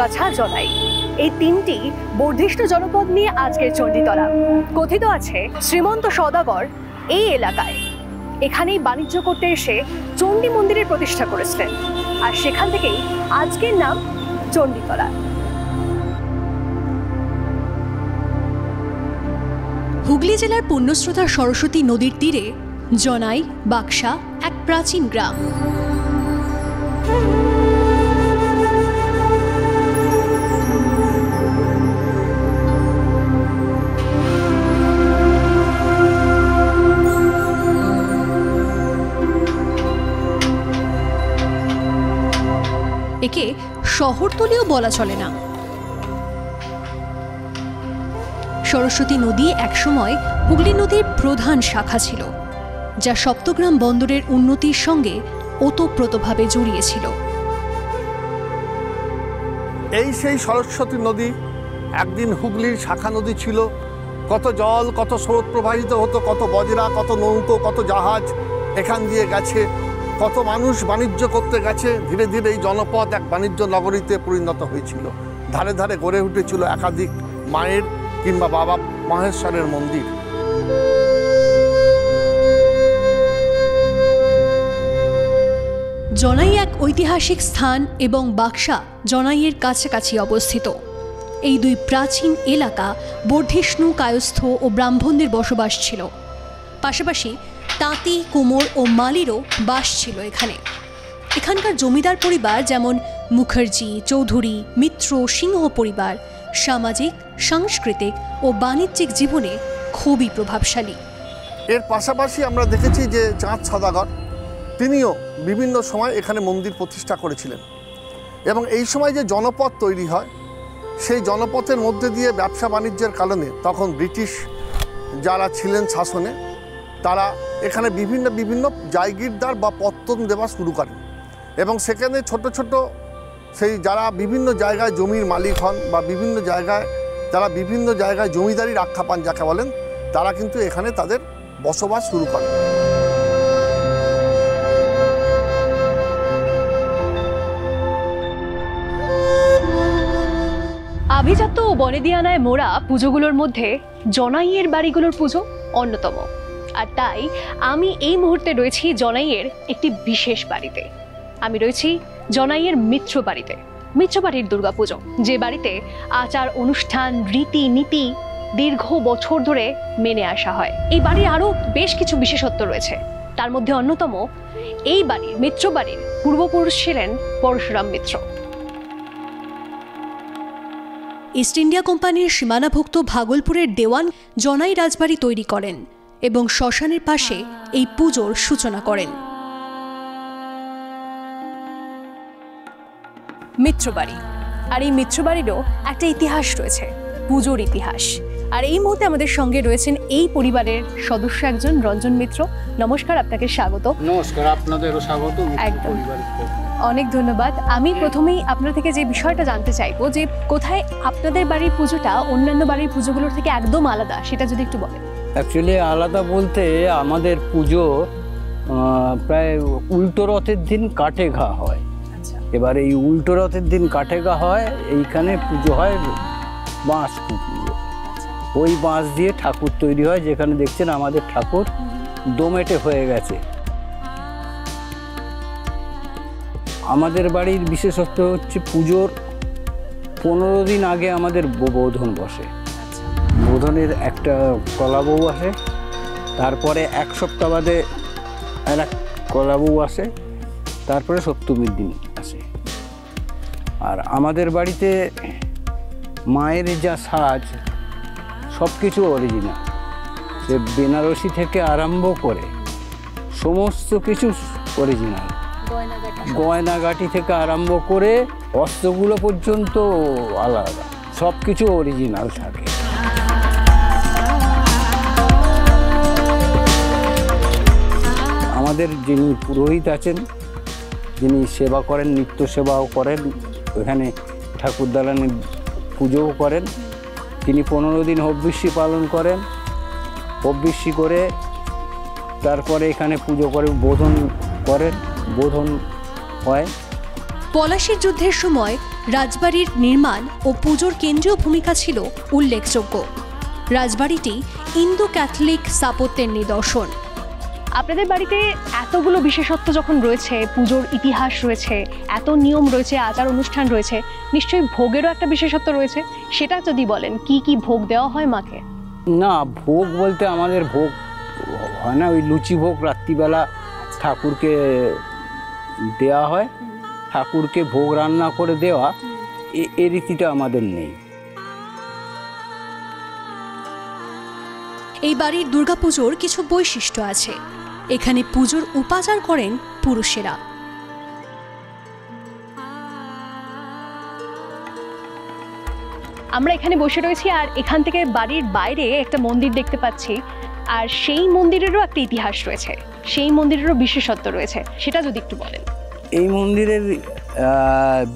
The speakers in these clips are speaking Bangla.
বটগাছা, জনাই, এই তিনটি বর্ধিষ্ণু জনপদ নিয়ে আজকের চণ্ডীতলা। কথিত আছে শ্রীমন্ত সওদাগর এই এলাকায় এখানেই বাণিজ্য করতে এসে চণ্ডী মন্দিরের প্রতিষ্ঠা করেছিলেন, আর সেখান থেকেই আজকের নাম চণ্ডীতলা। হুগলি জেলার পুণ্যস্রোতা সরস্বতী নদীর তীরে জনাই বাক্সা এক প্রাচীন গ্রাম। একে শহরতলিও বলা চলে না। সরস্বতী নদী একসময় হুগলি নদীর প্রধান শাখা ছিল, যা সপ্তগ্রাম বন্দরের উন্নতির সঙ্গে ওতপ্রোতভাবে জড়িয়েছিল। এই সেই সরস্বতী নদী একদিন হুগলির শাখা নদী ছিল। কত জল, কত স্রোত প্রবাহিত হতো, কত বজরা, কত নৌকো, কত জাহাজ এখান দিয়ে গেছে, কত মানুষ বাণিজ্য করতে গেছে। ধীরে ধীরে এই জনপদ এক বাণিজ্য নগরীতে পরিণত হয়েছিল। ধারে ধারে গড়ে উঠেছিল একাধিক মায়ের কিংবা বাবা মহেশ্বরের মন্দির। জনাই এক ঐতিহাসিক স্থান এবং বাক্সা জনাইয়ের কাছাকাছি অবস্থিত। এই দুই প্রাচীন এলাকা বর্ধিষ্ণু, কায়স্থ ও ব্রাহ্মণদের বসবাস ছিল। পাশাপাশি তাঁতি, কুমোর ও মালিরও বাস ছিল এখানে। এখানকার জমিদার পরিবার যেমন মুখার্জি, চৌধুরী, মিত্র, সিংহ পরিবার সামাজিক, সাংস্কৃতিক ও বাণিজ্যিক জীবনে খুবই প্রভাবশালী। এর পাশাপাশি আমরা দেখেছি যে চাঁদ সওদাগর তিনিও বিভিন্ন সময় এখানে মন্দির প্রতিষ্ঠা করেছিলেন, এবং এই সময় যে জনপদ তৈরি হয় সেই জনপথের মধ্যে দিয়ে ব্যবসা বাণিজ্যের কারণে তখন ব্রিটিশ যারা ছিলেন শাসনে, তারা এখানে বিভিন্ন বিভিন্ন জায়গিরদার বা পত্তন দেওয়া শুরু করেন, এবং সেখানে ছোট ছোট সেই যারা বিভিন্ন জায়গায় জমির মালিক হন বা বিভিন্ন জায়গায় যারা বিভিন্ন জায়গায় জমিদারির আখ্যা পান যাকে বলেন, তারা কিন্তু এখানে তাদের বসবাস শুরু করেন। আভিজাত্য ও বনেদিয়ানায় মোড়া পুজোগুলোর মধ্যে জনাইয়ের বাড়িগুলোর পুজো অন্যতম। আর তাই আমি এই মুহূর্তে রয়েছি জনাইয়ের একটি বিশেষ বাড়িতে। আমি রয়েছি জনাইয়ের মিত্র বাড়িতে, মিত্র বাড়ির দুর্গাপুজো, যে বাড়িতে আচার অনুষ্ঠান, রীতি নীতি দীর্ঘ বছর ধরে মেনে আসা হয়। এই বাড়ির আরও বেশ কিছু বিশেষত্ব রয়েছে। তার মধ্যে অন্যতম এই বাড়ির, মিত্র বাড়ির পূর্বপুরুষ ছিলেন পরশুরাম মিত্র। ইস্ট ইন্ডিয়া কোম্পানির সীমানাভুক্ত ভাগলপুরের দেওয়ান জনাই রাজবাড়ি তৈরি করেন এবং শ্মশানের পাশে এই পুজোর সূচনা করেন। মিত্রবাড়ি, আর এই মিত্রবাড়িরও একটা ইতিহাস রয়েছে, পুজোর ইতিহাস। আর এই মুহূর্তে আমাদের সঙ্গে রয়েছেন এই পরিবারের সদস্য একজন রঞ্জন মিত্র। নমস্কার, আপনাকে স্বাগত। নমস্কার, আপনাদেরও স্বাগত। একদম, অনেক ধন্যবাদ। আমি প্রথমেই আপনার থেকে যে বিষয়টা জানতে চাইবো, যে কোথায় আপনাদের বাড়ির পুজোটা অন্যান্য বাড়ির পুজোগুলোর থেকে একদম আলাদা, সেটা যদি একটু বলেন। অ্যাকচুয়ালি আলাদা বলতে আমাদের পুজো প্রায় উল্টো রথের দিন কাঠে ঘা হয়। এবার এই উল্টো রথের দিন কাঠে ঘা হয়, এইখানে পুজো হয় বাঁশ পুজো। ওই বাঁশ দিয়ে ঠাকুর তৈরি হয়, যেখানে দেখছেন আমাদের ঠাকুর দোমেটে হয়ে গেছে। আমাদের বাড়ির বিশেষত্ব হচ্ছে পুজোর 15 দিন আগে আমাদের বোধন বসে। বোধনের একটা কলা বউ আসে, তারপরে 1 সপ্তাহ বাদে একটা কলা বউ আসে, তারপরে সপ্তমীর দিন আসে। আর আমাদের বাড়িতে মায়ের যা সাজ সব কিছু অরিজিনাল, সে বেনারসি থেকে আরম্ভ করে সমস্ত কিছু অরিজিনাল, গয়নাগাটি থেকে আরম্ভ করে অস্ত্রগুলো পর্যন্ত আলাদা, সব কিছু অরিজিনাল থাকে। আমাদের যিনি পুরোহিত আছেন, যিনি সেবা করেন, নিত্য সেবাও করেন, এখানে ঠাকুর দালানে পুজোও করেন, তিনি 15 দিন হব্বিষ্যি পালন করেন। হব্বিষ্যি করে তারপরে এখানে পুজো করে বোধন করেন, বোধন হয়। পলাশীর যুদ্ধের সময় রাজবাড়ির নির্মাণ ও পুজোর কেন্দ্রীয় ভূমিকা ছিল উল্লেখযোগ্য। রাজবাড়িটি ইন্দো ক্যাথলিক স্থাপত্যের নিদর্শন। আপনাদের বাড়িতে এতগুলো বিশেষত্ব যখন রয়েছে, পুজোর ইতিহাস রয়েছে, এত নিয়ম রয়েছে, আচার অনুষ্ঠান রয়েছে, নিশ্চয়ই ভোগেরও একটা বিশেষত্ব রয়েছে। সেটা যদি বলেন, কি কি ভোগ দেওয়া হয় মাকে? না, ভোগ বলতে আমাদের ভোগ হয় না, ওই লুচি ভোগ রাত্রিবেলা ঠাকুরকে দেওয়া হয়। ঠাকুরকে ভোগ রান্না করে দেওয়া এই রীতিটা আমাদের নেই। এই বাড়ির দুর্গাপুজোর কিছু বৈশিষ্ট্য আছে। এখানে পুজোর উপাচার করেন পুরুষেরা। আমরা এখানে বসে রয়েছি আর এখান থেকে বাড়ির বাইরে একটা মন্দির দেখতে পাচ্ছি, আর সেই মন্দিরেরও একটা ইতিহাস রয়েছে, সেই মন্দিরেরও বিশেষত্ব রয়েছে, সেটা যদি একটু বলেন। এই মন্দিরের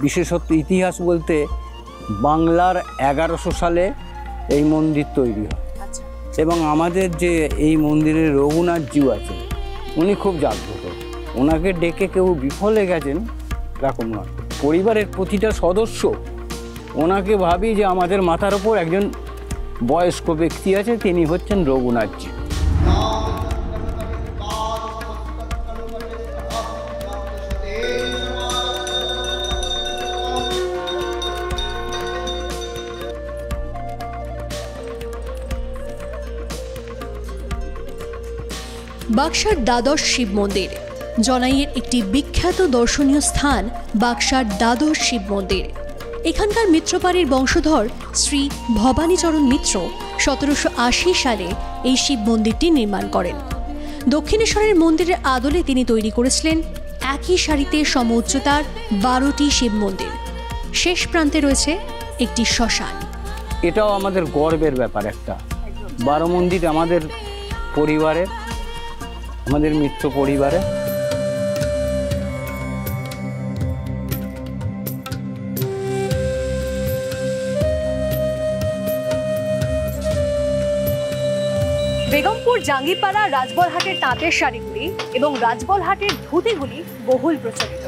বিশেষত্ব ইতিহাস বলতে বাংলার 1100 সালে এই মন্দির তৈরি হয়। এবং আমাদের যে এই মন্দিরের রঘুনাথজিউ আছে, উনি খুব জাগ্রত। ওনাকে ডেকে কেউ বিফলে গেছেন এরকম নয়। পরিবারের প্রতিটা সদস্য ওনাকে ভাবি যে আমাদের মাথার ওপর একজন বয়স্ক ব্যক্তি আছে, তিনি হচ্ছেন রঘুনাথজি। বাক্সার দ্বাদশ শিব মন্দির জনাইয়ের একটি বিখ্যাত দর্শনীয় স্থান। বাক্সার দ্বাদশ শিব মন্দির, এখানকার মিত্রপাড়ির বংশধর শ্রী ভবানীচরণ মিত্র 1780 সালে এই শিব মন্দিরটি নির্মাণ করেন। দক্ষিণেশ্বরের মন্দিরের আদলে তিনি তৈরি করেছিলেন একই সারিতে সমউচ্চতার 12টি শিব মন্দির। শেষ প্রান্তে রয়েছে একটি শ্মশান। এটাও আমাদের গর্বের ব্যাপার। একটা 12 মন্দির আমাদের পরিবারের, আমাদের মিত্র পরিবারে। বেগমপুর, জাঙ্গিপাড়া, রাজবলহাটের তাঁতের শাড়িগুলি এবং রাজবলহাটের ধুতিগুলি বহুল প্রচলিত।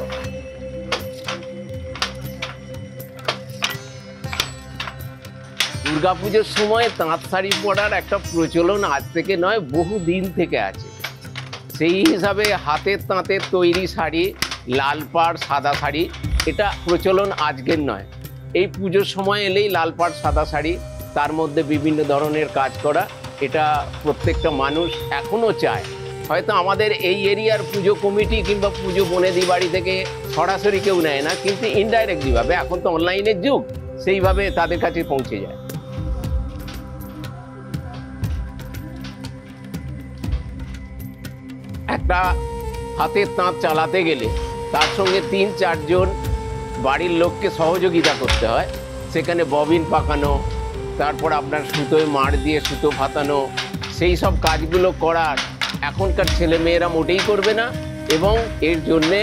দুর্গাপুজোর সময় তাঁত শাড়ি পরার একটা প্রচলন আজ থেকে নয়, বহু দিন থেকে আছে। সেই হিসাবে হাতের তাঁতের তৈরি শাড়ি, লাল পাড় সাদা শাড়ি, এটা প্রচলন আজকের নয়। এই পুজোর সময় এলেই লাল পাড় সাদা শাড়ি, তার মধ্যে বিভিন্ন ধরনের কাজ করা, এটা প্রত্যেকটা মানুষ এখনও চায়। হয়তো আমাদের এই এরিয়ার পুজো কমিটি কিংবা পুজো বনেদি বাড়ি থেকে সরাসরি কেউ নেয় না, কিন্তু ইনডাইরেক্টলিভাবে, এখন তো অনলাইনের যুগ, সেইভাবে তাদের কাছে পৌঁছে যায়। একটা হাতের তাঁত চালাতে গেলে তার সঙ্গে 3-4 জন বাড়ির লোককে সহযোগিতা করতে হয়। সেখানে ববিন পাকানো, তারপর আপনার সুতোয় মাড় দিয়ে সুতো ফাতানো, সেই সব কাজগুলো করার এখনকার ছেলে মেয়েরা মোটেই করবে না, এবং এর জন্যে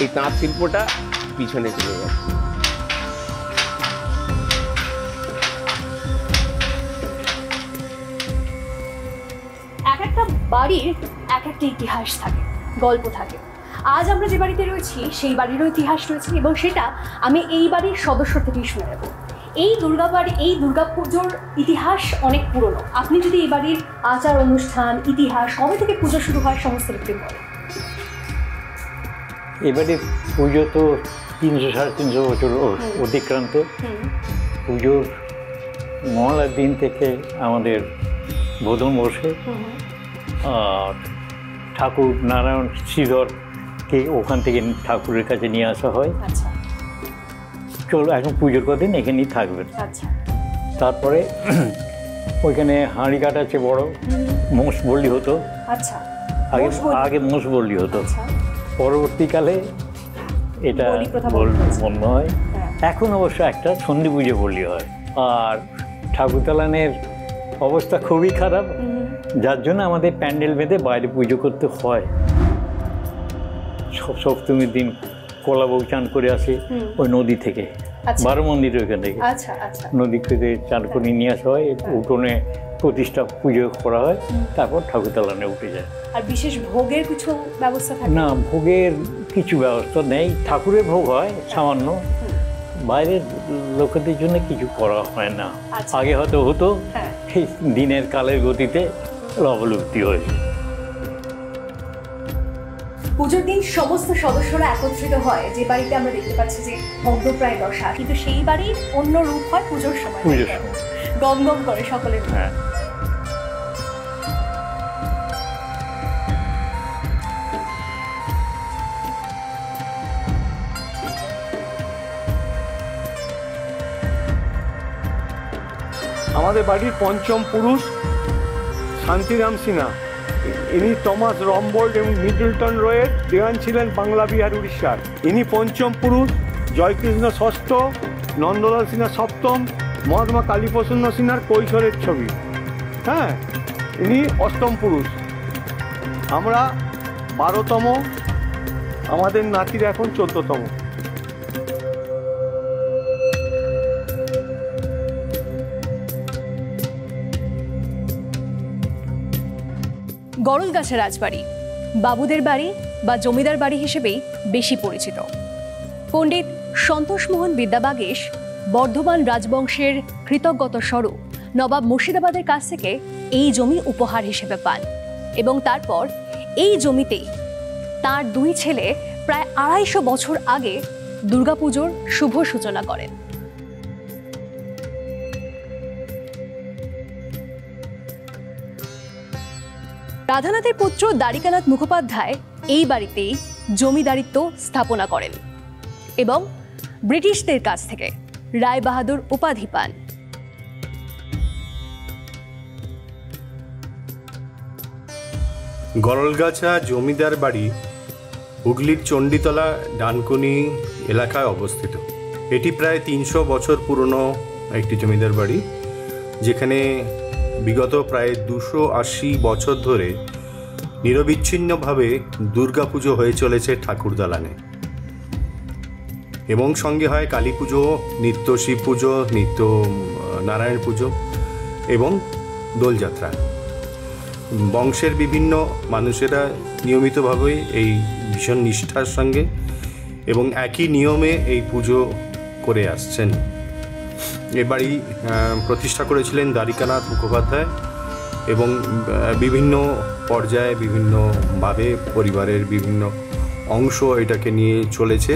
এই তাঁত শিল্পটা পিছনে চলে যাচ্ছে। এক একটা বাড়ির এক একটা ইতিহাস থাকে, গল্প থাকে। আজ আমরা যে বাড়িতে রয়েছি সেই বাড়িরও ইতিহাস রয়েছে, এবং সেটা আমি এই বাড়ির সদস্য থেকেই শুনে নেব। এই দুর্গাপুজোর ইতিহাস অনেক পুরনো। আপনি যদি এই বাড়ির আচার অনুষ্ঠান, ইতিহাস, কবে থেকে পুজো শুরু হয় সমস্ত কিছু বলেন। এবারে পুজো তো 300-350 বছর অতিক্রান্ত। পুজোর মহলার দিন থেকে আমাদের বোধন বসে, আর ঠাকুর নারায়ণ শ্রীধরকে ওখান থেকে ঠাকুরের কাছে নিয়ে আসা হয়। চলো এখন পুজোর কদিন এখানেই থাকবেন। তারপরে ওইখানে হাঁড়ি কাঠ আছে বড়, মোষ বলি হতো। আগে মোষ বলি হতো, পরবর্তীকালে এটা বন্ধ হয়। এখন অবশ্য একটা সন্ধি পুজো বলি হয়। আর ঠাকুর দালানের অবস্থা খুবই খারাপ, যার জন্য আমাদের প্যান্ডেল বেঁধে বাইরে পুজো করতে হয়। সপ্তমীর দিন কলা বউ চান করে আসে ওই নদী থেকে, 12 মন্দির ওইখান থেকে নদী থেকে চান করে নিয়ে আসা হয়, উঠোনে প্রতিষ্ঠা পুজো করা হয়, তারপর ঠাকুর দালানে উঠে যায়। আর বিশেষ ভোগের কিছু ব্যবস্থা থাকে না? ভোগের কিছু ব্যবস্থা নেই, ঠাকুরের ভোগ হয় সামান্য, বাইরের লোকেদের জন্য কিছু করা হয় না। আচ্ছা। আগে হয়তো হতো, হ্যাঁ। এই দিনের কালের গতিতে অবলুপ্তি হয়েছে। পুজোর দিন সমস্ত সদস্যরা একত্রিত হয় যে বাড়িতে আমরা দেখতে পাচ্ছি যে ভগ্নপ্রায় দশা, কিন্তু সেই বাড়ির অন্য রূপ হয় পুজোর সময়। পুজোর সময় গম গম করে সকলের। হ্যাঁ। আমাদের বাড়ির পঞ্চম পুরুষ শান্তিরাম সিনহা, ইনি টমাস রমবোল্ড এবং মিডলটন রয়ের দেওয়ান ছিলেন বাংলা বিহার উড়িষ্যার। ইনি পঞ্চম পুরুষ। জয়কৃষ্ণ ষষ্ঠ, নন্দলাল সিনহা সপ্তম, মহাত্মা কালীপ্রসন্ন সিনহার কৈশোরের ছবি। হ্যাঁ, ইনি অষ্টম পুরুষ। আমরা 12তম, আমাদের নাতির এখন 14তম। গরলগাছা রাজবাড়ি বাবুদের বাড়ি বা জমিদার বাড়ি হিসেবেই বেশি পরিচিত। পণ্ডিত সন্তোষমোহন বিদ্যাবাগীশ বর্ধমান রাজবংশের কৃতজ্ঞতা স্বরূপ নবাব মুর্শিদাবাদের কাছ থেকে এই জমি উপহার হিসেবে পান এবং তারপর এই জমিতেই তার দুই ছেলে প্রায় 250 বছর আগে দুর্গাপুজোর শুভ সূচনা করেন। রাধানাথের পুত্র দ্বারিকানাথ মুখোপাধ্যায় এই বাড়িতেই জমিদারিত্ব স্থাপনা করেন এবং ব্রিটিশদের কাছ থেকে রায় বাহাদুর উপাধি পান। গরলগাছা জমিদার বাড়ি হুগলির চণ্ডীতলা ডানকুনি এলাকায় অবস্থিত। এটি প্রায় 300 বছর পুরনো একটি জমিদার বাড়ি, যেখানে বিগত প্রায় 280 বছর ধরে নিরবিচ্ছিন্নভাবে দুর্গাপুজো হয়ে চলেছে ঠাকুর দালানে, এবং সঙ্গে হয় কালী পুজো, নিত্য শিব পুজো, নিত্য নারায়ণ পুজো এবং দোলযাত্রা। বংশের বিভিন্ন মানুষেরা নিয়মিতভাবে এই ভীষণ নিষ্ঠার সঙ্গে এবং একই নিয়মে এই পুজো করে আসছেন। এ বাড়ি প্রতিষ্ঠা করেছিলেন দ্বারিকানাথ মুখোপাধ্যায় এবং বিভিন্ন পর্যায়ে বিভিন্নভাবে পরিবারের বিভিন্ন অংশ এটাকে নিয়ে চলেছে।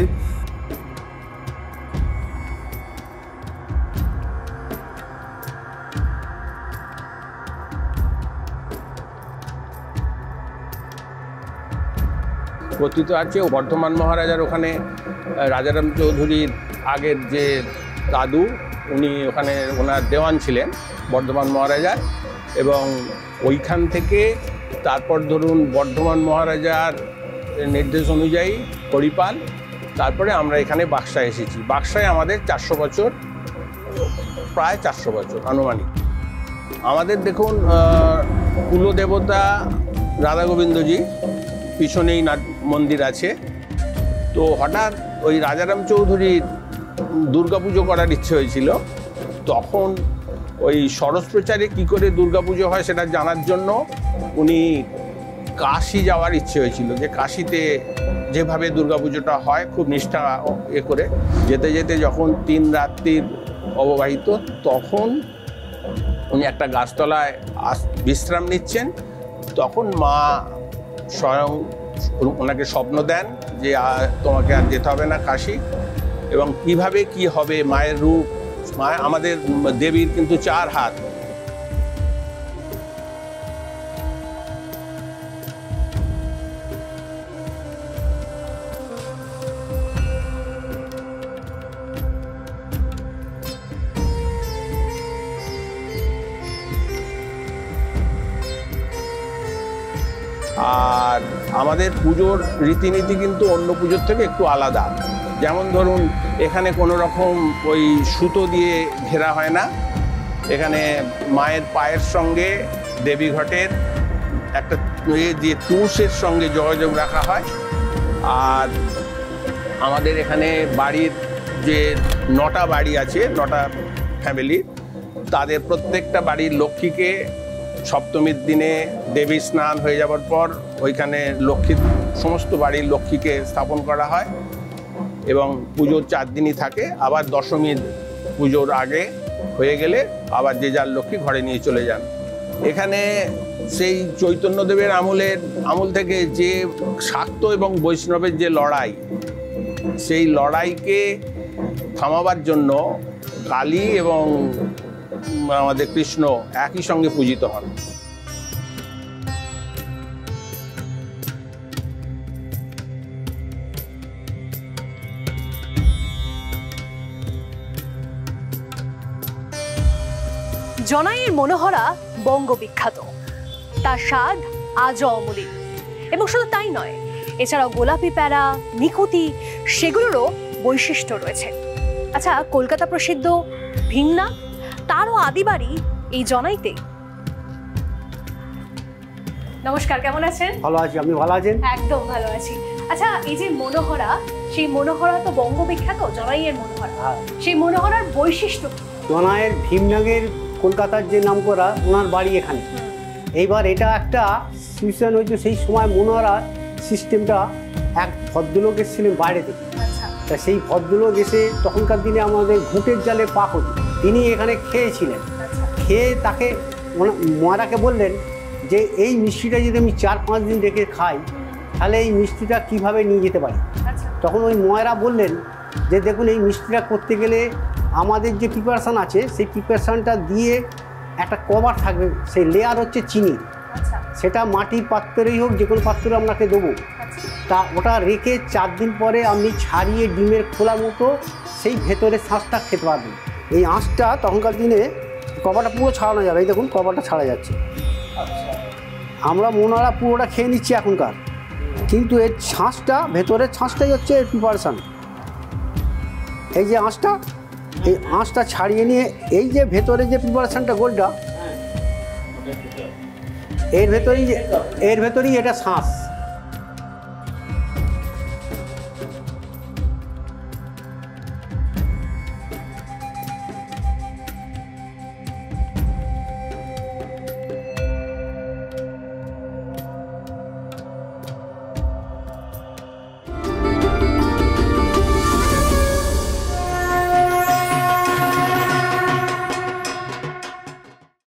কথিত আছে বর্ধমান মহারাজার ওখানে রাজারাম চৌধুরীর আগের যে দাদু, উনি ওখানে ওনার দেওয়ান ছিলেন বর্ধমান মহারাজার, এবং ওইখান থেকে তারপর ধরুন বর্ধমান মহারাজার নির্দেশ অনুযায়ী হরিপাল, তারপরে আমরা এখানে বাক্সায় এসেছি। বাক্সায় আমাদের 400 বছর, প্রায় 400 বছর আনুমানিক। আমাদের দেখুন কুলদেবতা রাধা গোবিন্দজি, পিছনেই মন্দির আছে। তো হঠাৎ ওই রাজারাম চৌধুরীর দুর্গাপুজো করার ইচ্ছে হয়েছিল। তখন ওই সরস্প্রচারে কী করে দুর্গাপুজো হয় সেটা জানার জন্য উনি কাশী যাওয়ার ইচ্ছে হয়েছিল, যে কাশীতে যেভাবে দুর্গাপুজোটা হয় খুব নিষ্ঠা করে। যেতে যেতে যখন 3 রাত্রির অববাহিত, তখন উনি একটা গাছতলায় বিশ্রাম নিচ্ছেন। তখন মা স্বয়ং ওনাকে স্বপ্ন দেন যে তোমাকে আর যেতে হবে না কাশী, এবং কিভাবে কি হবে মায়ের রূপ। আমাদের দেবীর কিন্তু 4 হাত। আর আমাদের পুজোর রীতিনীতি কিন্তু অন্য পুজোর থেকে একটু আলাদা। যেমন ধরুন এখানে কোনো রকম ওই সুতো দিয়ে ঘেরা হয় না। এখানে মায়ের পায়ের সঙ্গে দেবী ঘটের একটা যে তুলসের সঙ্গে যোগাযোগ রাখা হয়। আর আমাদের এখানে বাড়ির যে 9টা বাড়ি আছে, 9টা ফ্যামিলি, তাদের প্রত্যেকটা বাড়ির লক্ষ্মীকে সপ্তমীর দিনে দেবী স্নান হয়ে যাওয়ার পর ওইখানে সমস্ত বাড়ির লক্ষ্মীকে স্থাপন করা হয় এবং পুজোর 4 দিনই থাকে। আবার দশমীর পুজোর আগে হয়ে গেলে আবার যে যার লক্ষ্মী ঘরে নিয়ে চলে যান। এখানে সেই চৈতন্যদেবের আমল থেকে যে শাক্ত এবং বৈষ্ণবের যে লড়াই, সেই লড়াইকে থামাবার জন্য কালী এবং আমাদের কৃষ্ণ একই সঙ্গে পূজিত হন। জনাইয়ের মনোহরা বঙ্গবিখ্যাত, তার স্বাদ আজও অমলিন। এবং শুধু তাই নয়, এছাড়াও গোলাপি প্যারা, নিকুতি, সেগুলোরও বৈশিষ্ট্য রয়েছে। আচ্ছা, কলকাতা প্রসিদ্ধ ভিন্না, তারও আদিবাড়ি এই জনাইতে। নমস্কার, কেমন আছেন? ভালো আছি, আপনি ভালো আছেন? একদম ভালো আছি। আচ্ছা, এই যে মনোহরা, সেই মনোহরা তো বঙ্গবিখ্যাত, জনাইয়ের মনোহরা, সেই মনোহরার বৈশিষ্ট্য। জনাইয়ের ভীমনগের কলকাতার যে নাম করা, ওনার বাড়ি এখানে। এইবার এটা একটা সিচুয়েশন হয়েছে, সেই সময় মনোহরা সিস্টেমটা এক ভদ্রলোক এসেছিলেন বাইরে থেকে। তা সেই ভদ্রলোক এসে তখনকার দিনে আমাদের ঘুঁটের জালে পাক হতো, তিনি এখানে খেয়েছিলেন। খেয়ে তাকে ময়রাকে বললেন যে এই মিষ্টিটা যদি আমি 4-5 দিন রেখে খাই, তাহলে এই মিষ্টিটা কিভাবে নিয়ে যেতে পারি। তখন ওই ময়রা বললেন যে দেখুন, এই মিষ্টিটা করতে গেলে আমাদের যে প্রিপারেশান আছে, সেই প্রিপারেশানটা দিয়ে একটা কভার থাকবে, সেই লেয়ার হচ্ছে চিনি। সেটা মাটির পাত্রেই হোক, যে কোনো পাত্রে আপনাকে দেবো। তা ওটা রেখে 4 দিন পরে আপনি ছাড়িয়ে ডিমের খোলার মতো সেই ভেতরে শাঁসটা খেতে পারবেন। এই আঁশটা তখনকার দিনে কভারটা পুরো ছাড়ানো যাবে, এই দেখুন কভারটা ছাড়া যাচ্ছে। আমরা মনোহরা পুরোটা খেয়ে নিচ্ছি এখনকার, কিন্তু এর ছাঁচটা, ভেতরের ছাঁচটাই হচ্ছে এর প্রিপারেশান। এই যে আঁশটা, এই আঁশটা ছাড়িয়ে নিয়ে এই যে ভেতরে যে প্রিপারেশানটা গোলটা, এর ভেতরেই এটা শাঁস।